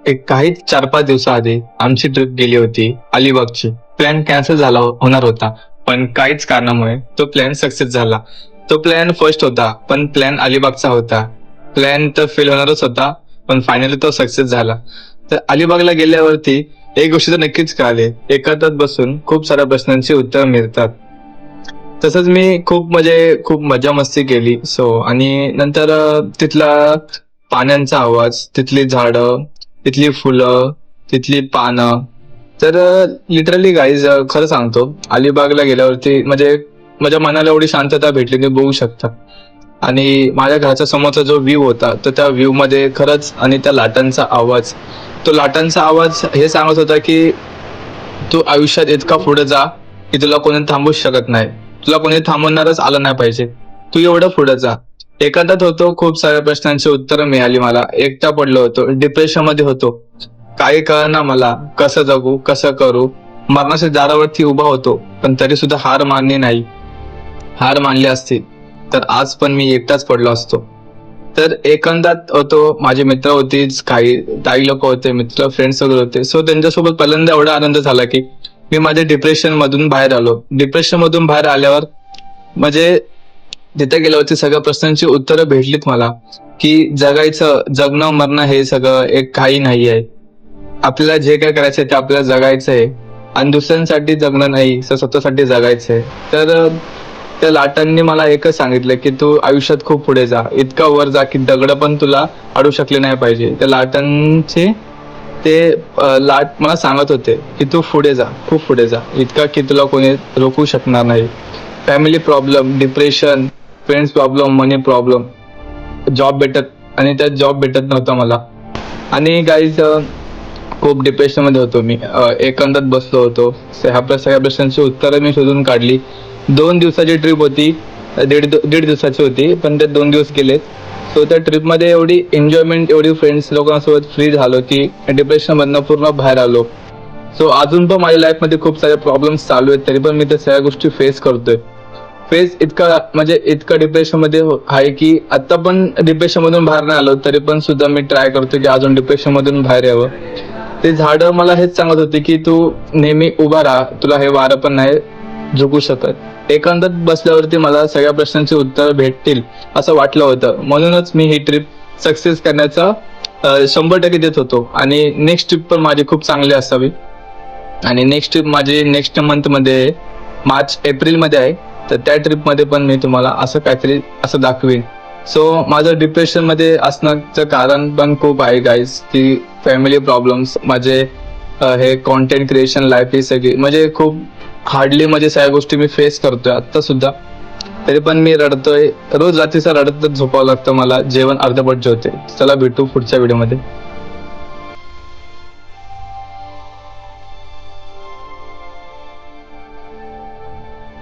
एक काही 4-5 दिवसाआधी आमची ट्रिप गेली होती अलिबागची. प्लॅन कॅन्सल झाला होणार होता, पण काहीच कारणामुळे तो प्लॅन सक्सेस झाला. तो प्लॅन फर्स्ट होता, पण प्लॅन अलिबागचा होता. प्लॅन तर फेल होणारच होता, पण फायनली तो सक्सेस झाला. तर अलिबागला गेल्यावरती एक गोष्ट तर नक्कीच कळाली, एका तास बसून खूप साऱ्या प्रश्नांची उत्तर मिळतात. तसंच मी खूप मजा मस्ती केली. आणि नंतर तिथला पाण्यांचा आवाज, तिथली झाडं, तिथली फुलं, तिथली पानं. तर लिटरली गाईज खरं सांगतो, अलिबागला गेल्यावरती माझ्या मनाला एवढी शांतता भेटली, तुम्ही बघू शकता. आणि माझ्या घराच्या समोरचा जो व्ह्यू होता, तर त्या व्ह्यू मध्ये खरंच आणि त्या लाटांचा आवाज, तो लाटांचा आवाज हे सांगत होता की तू आयुष्यात इतका पुढे जा की तुला कोणी थांबूच शकत नाही. तुला कोणी थांबवणारच आलं नाही पाहिजे. तू एवढं पुढे जा. एकांतात होतो, खूप साऱ्या प्रश्नांची उत्तरं मिळाली मला. एकटा पडलो होतो, डिप्रेशन मध्ये होतो. काही कळना मला, कसं जगू, कसं करू. मरणाच्या दारावरती उभा होतो, पण तरी सुद्धा हार मानली नाही. हार मानली असती तर आज पण मी एकटाच पडलो असतो. तर एकांतात होतो, माझे मित्र होतीच, काही लोक होते, मित्र फ्रेंड्स वगैरे होते. त्यांच्यासोबत पहिल्यांदा एवढा आनंद झाला की मी माझ्या डिप्रेशन मधून बाहेर आलो. डिप्रेशन मधून बाहेर आल्यावर म्हणजे तिथे गेल्यावरती सगळ्या प्रश्नांची उत्तरं भेटलीत मला, की जगणं मरणं हे सगळं एक काही नाही आहे. आपल्याला जे काय करायचंय ते आपल्याला जगायचंय, आणि दुसऱ्यांसाठी जगणं नाही, तर स्वतःसाठी जगायचंय. तर त्या लाटांनी मला एकच सांगितलं की तू आयुष्यात खूप पुढे जा, इतका वर जा की दगड पण तुला अडू शकले नाही पाहिजे. त्या लाटांचे ते लाट मला सांगत होते की तू पुढे जा, खूप पुढे जा, इतका की तुला कोणी रोखू शकणार नाही. Family problem, depression, friends problem, money problem, job भेटत आणि त्यात जॉब भेटत नव्हता मला. आणि गाईज खूप डिप्रेशन मध्ये होतो मी. एकांतात बसलो होतो. ह्या सगळ्या प्रश्नांची उत्तरं मी शोधून काढली. 2 दिवसाची ट्रिप होती, दीड दिवसाची होती, पण त्यात 2 दिवस गेलेत. त्या ट्रिपमध्ये एवढी एन्जॉयमेंट, एवढी फ्रेंड्स लोकांसोबत फ्री झालो की डिप्रेशन मधनं पूर्ण बाहेर आलो. अजून पण माझ्या लाईफमध्ये खूप सारे प्रॉब्लेम्स चालू आहेत, तरी पण मी त्या सगळ्या गोष्टी फेस करतोय. इतका डिप्रेशन मध्ये आहे की आता पण डिप्रेशन मधून बाहेर नाही आलो, तरी पण सुद्धा मी ट्राय करतो की अजून डिप्रेशन मधून बाहेर यावं. ते झाडं मला हेच सांगत होते की तू नेहमी उभा राहा, तुला हे वारं पण नाही झुकू शकत. एकांतात बसल्यावरती मला सगळ्या प्रश्नांची उत्तर भेटतील असं वाटलं होतं. म्हणूनच मी ही ट्रिप सक्सेस करण्याचा 100% देत होतो. आणि नेक्स्ट ट्रिप पण माझी खूप चांगली असावी. आणि नेक्स्ट ट्रिप माझी नेक्स्ट मंथ मध्ये, मार्च एप्रिल मध्ये आहे. तर त्या ट्रिप मध्ये पण मी तुम्हाला असं काहीतरी असं दाखवेन. माझं डिप्रेशन मध्ये असण्याचं कारण पण खूप आहे गाईज, की फॅमिली प्रॉब्लेम्स, माझे हे कॉन्टेंट क्रिएशन लाईफ, ही सगळी खूप हार्डली सगळ्या गोष्टी मी फेस करतोय आता सुद्धा. तरी पण मी रडतोय रोज, रात्रीचा रडतच झोपावं लागतं मला. जेवण अर्धवट जेवते. चला भेटू पुढच्या व्हिडिओमध्ये.